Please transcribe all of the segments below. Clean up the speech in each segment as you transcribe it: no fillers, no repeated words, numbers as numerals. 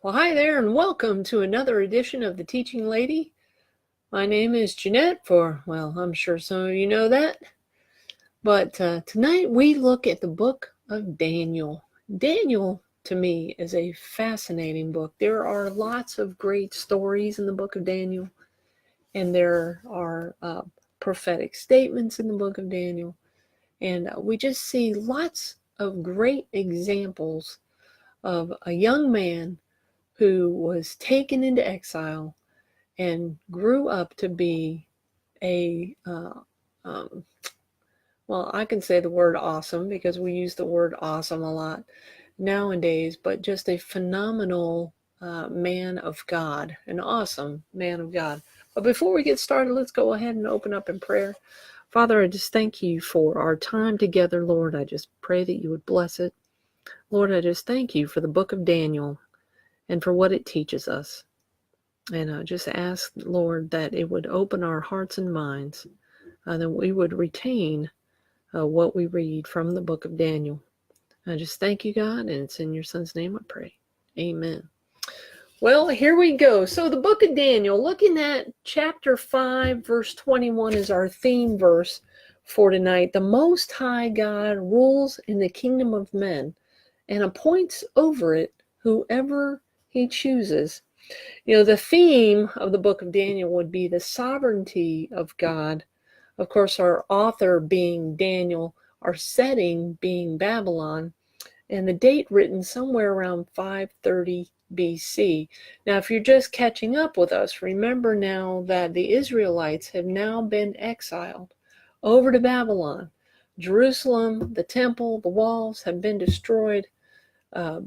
Well, hi there, and welcome to another edition of The Teaching Lady. My name is Jeanette, I'm sure some of you know that. But tonight we look at the book of Daniel. Daniel, to me, is a fascinating book. There are lots of great stories in the book of Daniel, and there are prophetic statements in the book of Daniel. And we just see lots of great examples of a young man who was taken into exile and grew up to be um, I can say the word awesome because we use the word awesome a lot nowadays, but just a phenomenal man of God, an awesome man of God. But before we get started, let's go ahead and open up in prayer. Father, I just thank you for our time together, Lord. I just pray that you would bless it. Lord, I just thank you for the book of Daniel and for what it teaches us. And I just ask, Lord, that it would open our hearts and minds, that we would retain what we read from the book of Daniel. I just thank you, God, and it's in your Son's name I pray. Amen. Well, here we go. So the book of Daniel, looking at chapter 5, verse 21 is our theme verse for tonight. The Most High God rules in the kingdom of men and appoints over it whoever he chooses. You know, the theme of the book of Daniel would be the sovereignty of God. Of course, our author being Daniel, our setting being Babylon, and the date written somewhere around 530 BC. Now, if you're just catching up with us, remember now that the Israelites have now been exiled over to Babylon. Jerusalem, the temple, the walls have been destroyed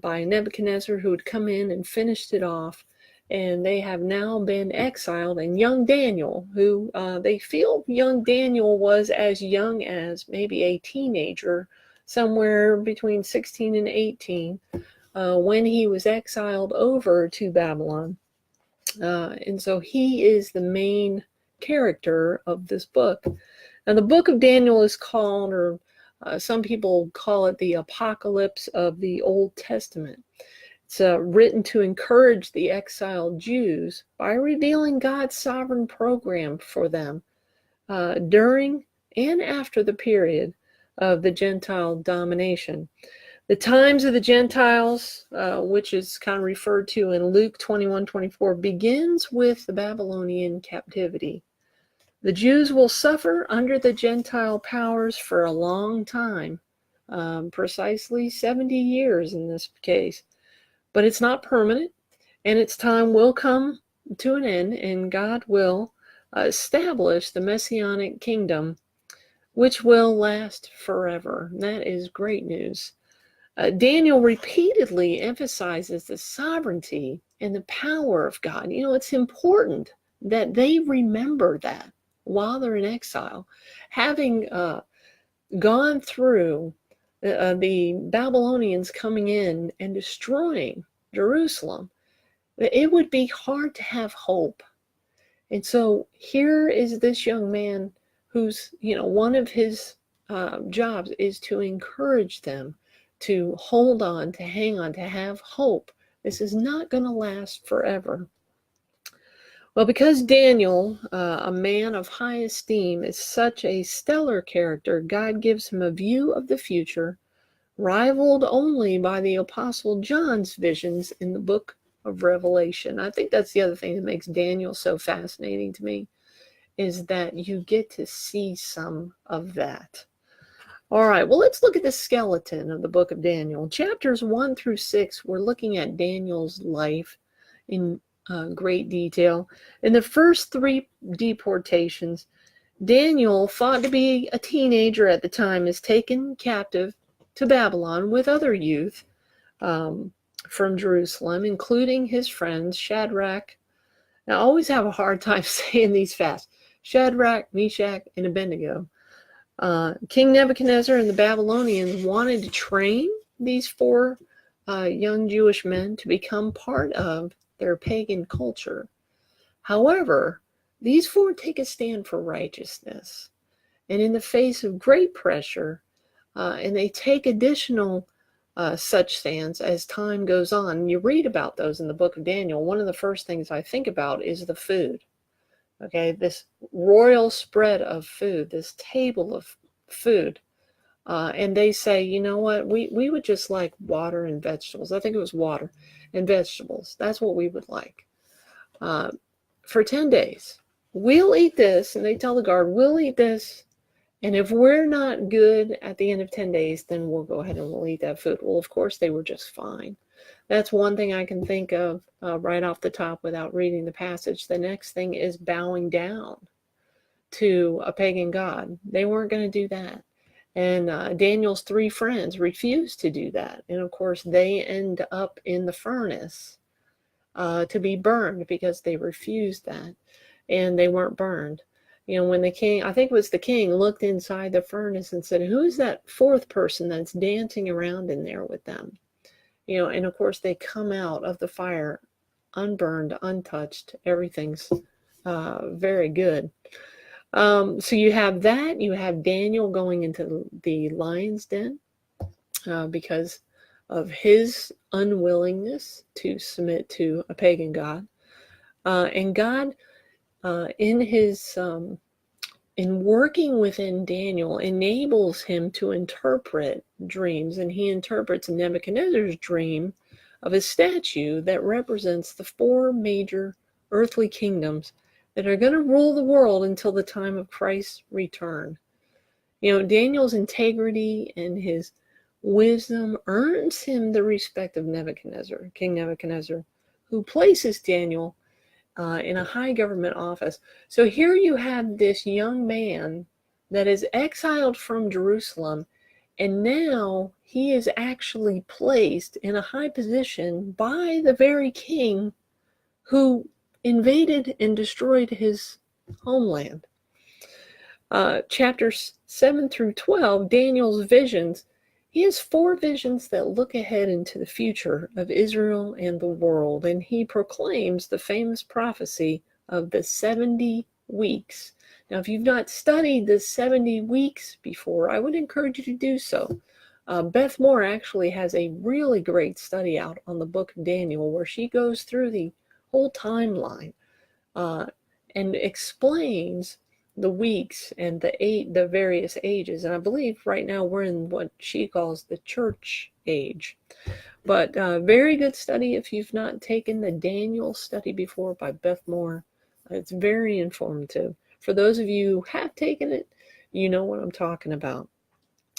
by Nebuchadnezzar, who had come in and finished it off. And they have now been exiled. And young Daniel, who they feel young Daniel was as young as maybe a teenager, somewhere between 16 and 18, when he was exiled over to Babylon. And so he is the main character of this book. And the book of Daniel is called, or some people call it, the Apocalypse of the Old Testament. It's written to encourage the exiled Jews by revealing God's sovereign program for them during and after the period of the Gentile domination. The times of the Gentiles, which is kind of referred to in Luke 21:24, begins with the Babylonian captivity. The Jews will suffer under the Gentile powers for a long time, precisely 70 years in this case. But it's not permanent, and its time will come to an end, and God will establish the Messianic kingdom, which will last forever. And that is great news. Daniel repeatedly emphasizes the sovereignty and the power of God. You know, it's important that they remember that while they're in exile. Having gone through the Babylonians coming in and destroying Jerusalem, it would be hard to have hope. And so here is this young man who's, one of his jobs is to encourage them to hold on, to hang on, to have hope. This is not going to last forever. Well, because Daniel, a man of high esteem, is such a stellar character, God gives him a view of the future, rivaled only by the Apostle John's visions in the book of Revelation. I think that's the other thing that makes Daniel so fascinating to me, is that you get to see some of that. All right, well, let's look at the skeleton of the book of Daniel. Chapters 1 through 6, we're looking at Daniel's life in great detail. In the first 3 deportations, Daniel, thought to be a teenager at the time, is taken captive to Babylon with other youth from Jerusalem, including his friends Shadrach. Now, I always have a hard time saying these fast. Shadrach, Meshach, and Abednego. King Nebuchadnezzar and the Babylonians wanted to train these 4 young Jewish men to become part of their pagan culture. However, these 4 take a stand for righteousness. And in the face of great pressure, and they take additional such stands as time goes on. You read about those in the book of Daniel. One of the first things I think about is the food. Okay, this royal spread of food, this table of food. And they say, you know what, we would just like water and vegetables. I think it was water and vegetables. That's what we would like. For 10 days. We'll eat this, and they tell the guard, we'll eat this, and if we're not good at the end of 10 days, then we'll go ahead and we'll eat that food. Well, of course, they were just fine. That's one thing I can think of right off the top without reading the passage. The next thing is bowing down to a pagan god. They weren't going to do that. And Daniel's 3 friends refused to do that. And of course, they end up in the furnace to be burned because they refused that. And they weren't burned. You know, when the king, I think it was the king, looked inside the furnace and said, who's that 4th person that's dancing around in there with them? You know, and of course they come out of the fire unburned, untouched. Everything's very good. So you have that. You have Daniel going into the lion's den because of his unwillingness to submit to a pagan god. And God, in working within Daniel, enables him to interpret dreams, and he interprets Nebuchadnezzar's dream of a statue that represents the 4 major earthly kingdoms that are going to rule the world until the time of Christ's return. You know, Daniel's integrity and his wisdom earns him the respect of Nebuchadnezzar, King Nebuchadnezzar, who places Daniel in a high government office. So here you have this young man that is exiled from Jerusalem, and now he is actually placed in a high position by the very king who invaded and destroyed his homeland. Chapters 7 through 12, Daniel's visions. He has 4 visions that look ahead into the future of Israel and the world, and he proclaims the famous prophecy of the 70 weeks. Now, if you've not studied the 70 weeks before, I would encourage you to do so. Beth Moore actually has a really great study out on the book of Daniel where she goes through the whole timeline and explains the weeks and the various ages. And I believe right now we're in what she calls the church age. But very good study if you've not taken the Daniel study before by Beth Moore. It's very informative. For those of you who have taken it, you know what I'm talking about.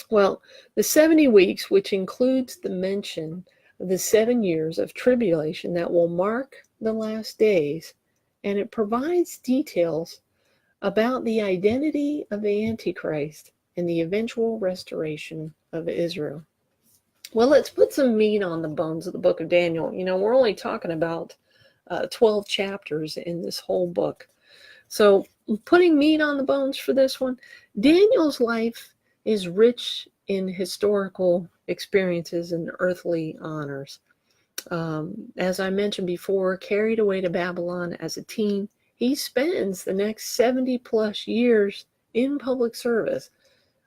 Well, the 70 weeks, which includes the mention of the 7 years of tribulation that will mark the last days, and it provides details about the identity of the Antichrist and the eventual restoration of Israel. Well, let's put some meat on the bones of the book of Daniel. You know, we're only talking about 12 chapters in this whole book. So putting meat on the bones for this one, Daniel's life is rich in historical experiences and earthly honors. As I mentioned before, carried away to Babylon as a teen, he spends the next 70 plus years in public service.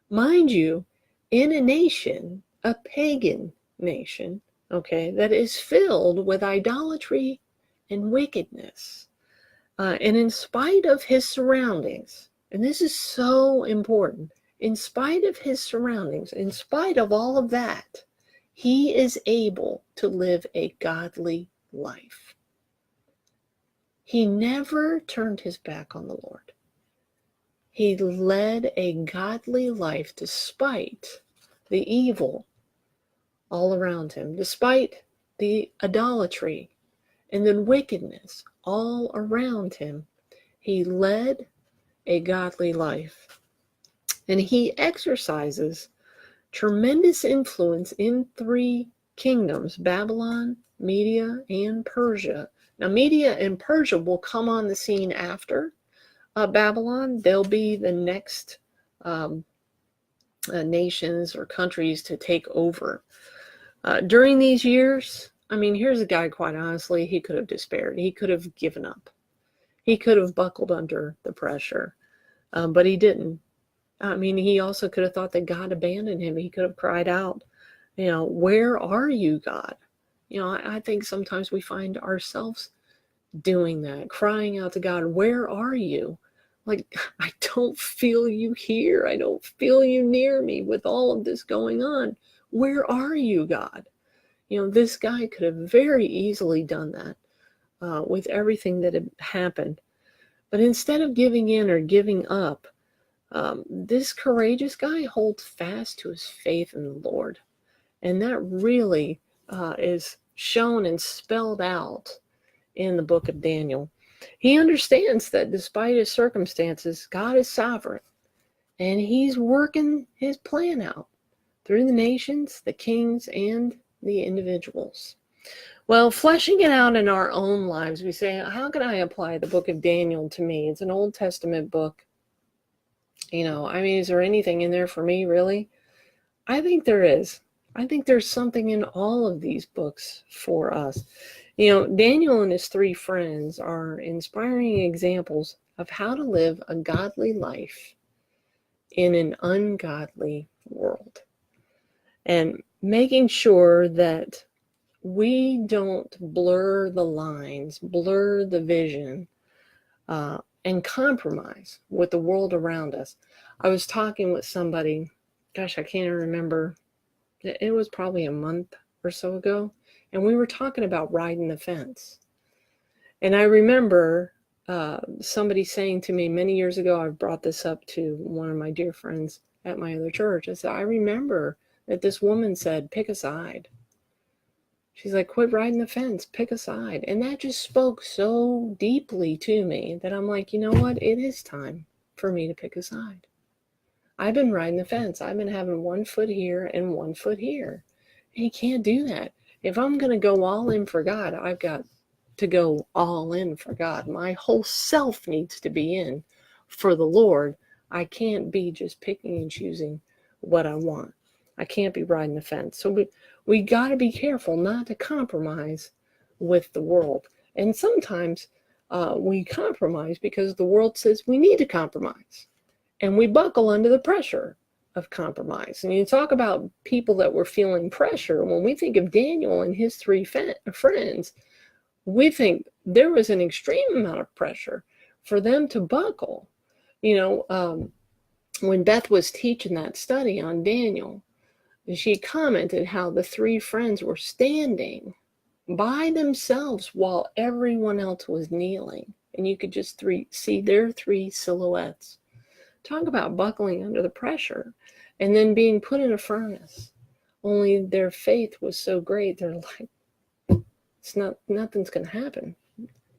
Mind you, in a nation, a pagan nation, okay, that is filled with idolatry and wickedness. And in spite of his surroundings, and this is so important, in spite of his surroundings, in spite of all of that, he is able to live a godly life. He never turned his back on the Lord. He led a godly life despite the evil all around him, despite the idolatry and the wickedness all around him. He led a godly life. And he exercises tremendous influence in 3 kingdoms, Babylon, Media, and Persia. Now, Media and Persia will come on the scene after Babylon. They'll be the next nations or countries to take over. During these years, I mean, here's a guy, quite honestly, he could have despaired. He could have given up. He could have buckled under the pressure, but he didn't. I mean, he also could have thought that God abandoned him. He could have cried out Where are you, God? I think sometimes we find ourselves doing that, crying out to God, where are you? Like, I don't feel you here. I don't feel you near me with all of this going on. Where are you, God? This guy could have very easily done that with everything that had happened. But instead of giving in or giving up, this courageous guy holds fast to his faith in the Lord. And that really is shown and spelled out in the book of Daniel. He understands that despite his circumstances, God is sovereign, and he's working his plan out through the nations, the kings, and the individuals. Well, fleshing it out in our own lives, we say, how can I apply the book of Daniel to me? It's an Old Testament book. Is there anything in there for me, really? I think there is. I think there's something in all of these books for us. Daniel and his 3 friends are inspiring examples of how to live a godly life in an ungodly world. And making sure that we don't blur the lines, blur the vision, and compromise with the world around us. I was talking with somebody, gosh, I can't even remember. It was probably a month or so ago. And we were talking about riding the fence. And I remember somebody saying to me many years ago, I brought this up to one of my dear friends at my other church. I said, I remember that this woman said, pick a side. She's like, quit riding the fence, pick a side. And that just spoke so deeply to me that I'm like, you know what? It is time for me to pick a side. I've been riding the fence. I've been having 1 foot here and 1 foot here. And you can't do that. If I'm going to go all in for God, I've got to go all in for God. My whole self needs to be in for the Lord. I can't be just picking and choosing what I want. I can't be riding the fence. So we got to be careful not to compromise with the world. And sometimes we compromise because the world says we need to compromise. And we buckle under the pressure of compromise. And you talk about people that were feeling pressure. When we think of Daniel and his 3 friends, we think there was an extreme amount of pressure for them to buckle. When Beth was teaching that study on Daniel, she commented how the 3 friends were standing by themselves while everyone else was kneeling. And you could just see their 3 silhouettes. Talk about buckling under the pressure and then being put in a furnace. Only their faith was so great, they're like, nothing's going to happen.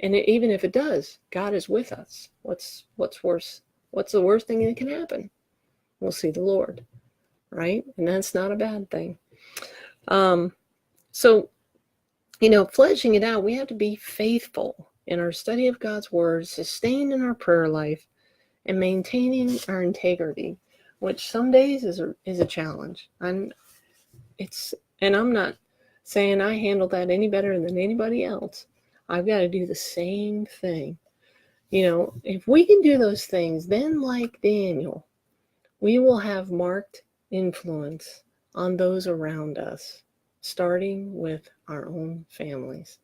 And even if it does, God is with us. What's worse? What's the worst thing that can happen? We'll see the Lord, right? And that's not a bad thing. So, fleshing it out, we have to be faithful in our study of God's word, sustained in our prayer life, and maintaining our integrity, which some days is a challenge. And I'm not saying I handle that any better than anybody else. I've got to do the same thing. If we can do those things, then like Daniel, we will have marked influence on those around us, starting with our own families.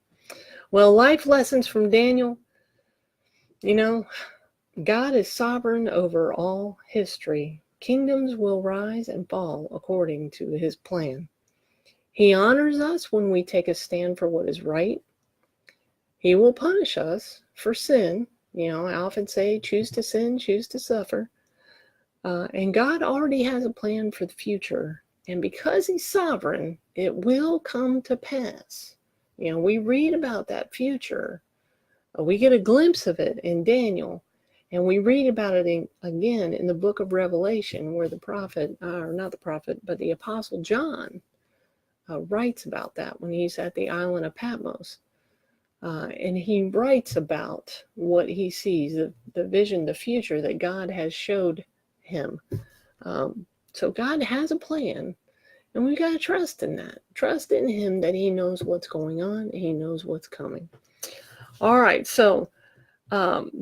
Well, life lessons from Daniel, God is sovereign over all history. Kingdoms will rise and fall according to his plan. He honors us when we take a stand for what is right. He will punish us for sin. I often say, choose to sin, choose to suffer. And God already has a plan for the future. And because he's sovereign, it will come to pass. We read about that future. We get a glimpse of it in Daniel. And we read about it again in the book of Revelation, where the Apostle John writes about that when he's at the island of Patmos. And he writes about what he sees, the vision, the future that God has showed him. So God has a plan, and we've got to trust in that. Trust in him that he knows what's going on, and he knows what's coming. All right, so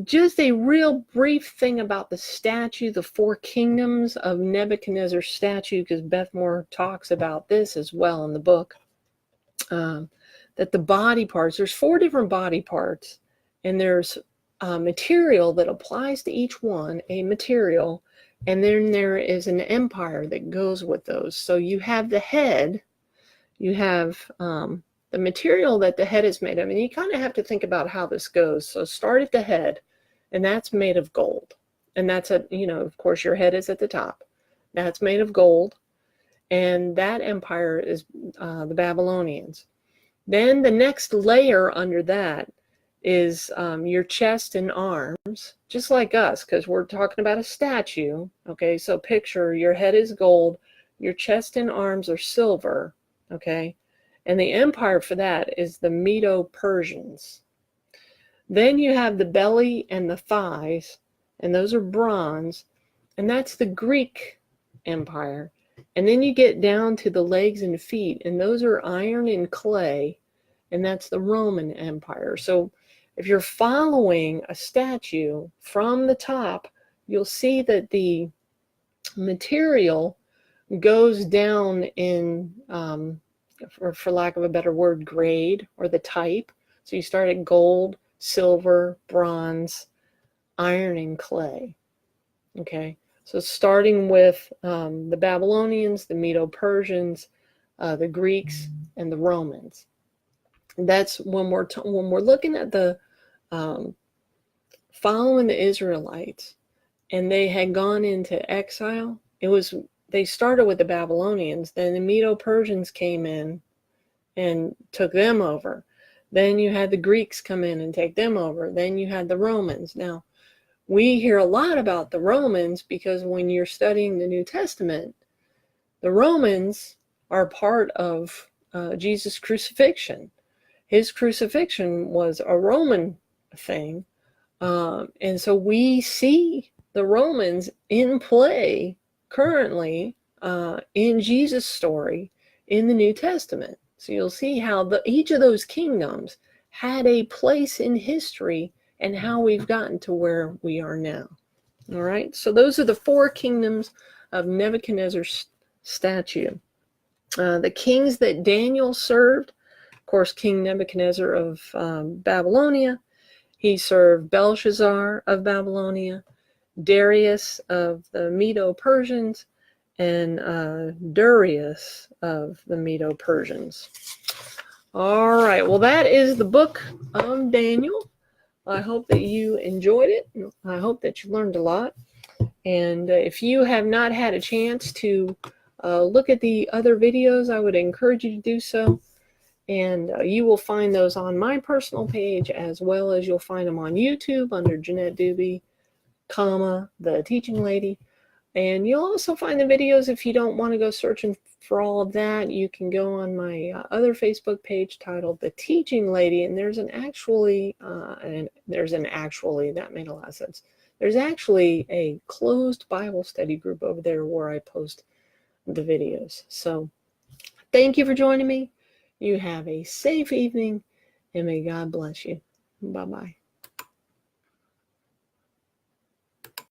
Just a real brief thing about the statue, the four kingdoms of Nebuchadnezzar's statue, because Beth Moore talks about this as well in the book. That the body parts, there's four different body parts, and there's material that applies to each one, a material, and then there is an empire that goes with those. So you have the head, you have the material that the head is made of, and you kind of have to think about how this goes. So start at the head, and that's made of gold. And that's of course, your head is at the top. That's made of gold, and that empire is the Babylonians. Then the next layer under that is your chest and arms, just like us, because we're talking about a statue. Okay, so picture your head is gold, your chest and arms are silver. Okay, and the empire for that is the Medo-Persians. Then you have the belly and the thighs, and those are bronze, and that's the Greek empire. And then you get down to the legs and feet, and those are iron and clay, and that's the Roman Empire. So if you're following a statue from the top, you'll see that the material goes down in, for lack of a better word, grade, or the type. So you start at gold, silver, bronze, iron, and clay. Okay, so starting with the Babylonians, the Medo-Persians, the Greeks, and the Romans. That's when we're looking at the following the Israelites, and they had gone into exile. They started with the Babylonians, then the Medo-Persians came in and took them over. Then you had the Greeks come in and take them over. Then you had the Romans. Now, we hear a lot about the Romans because when you're studying the New Testament, the Romans are part of Jesus' crucifixion. His crucifixion was a Roman thing. And so we see the Romans in play currently in Jesus' story in the New Testament. So you'll see how each of those kingdoms had a place in history and how we've gotten to where we are now. All right, so those are the four kingdoms of Nebuchadnezzar's statue. The kings that Daniel served, of course, King Nebuchadnezzar of Babylonia. He served Belshazzar of Babylonia, Darius of the Medo-Persians, and Darius of the Medo-Persians. All right, well, that is the book of Daniel. I hope that you enjoyed it. I hope that you learned a lot. And if you have not had a chance to look at the other videos, I would encourage you to do so. And you will find those on my personal page, as well as you'll find them on YouTube under Jeanette Doobie, the teaching lady. And you'll also find the videos if you don't want to go searching for all of that. You can go on my other Facebook page titled The Teaching Lady, and there's an actually, that made a lot of sense. There's actually a closed Bible study group over there where I post the videos. So thank you for joining me. You have a safe evening, and may God bless you. Bye-bye.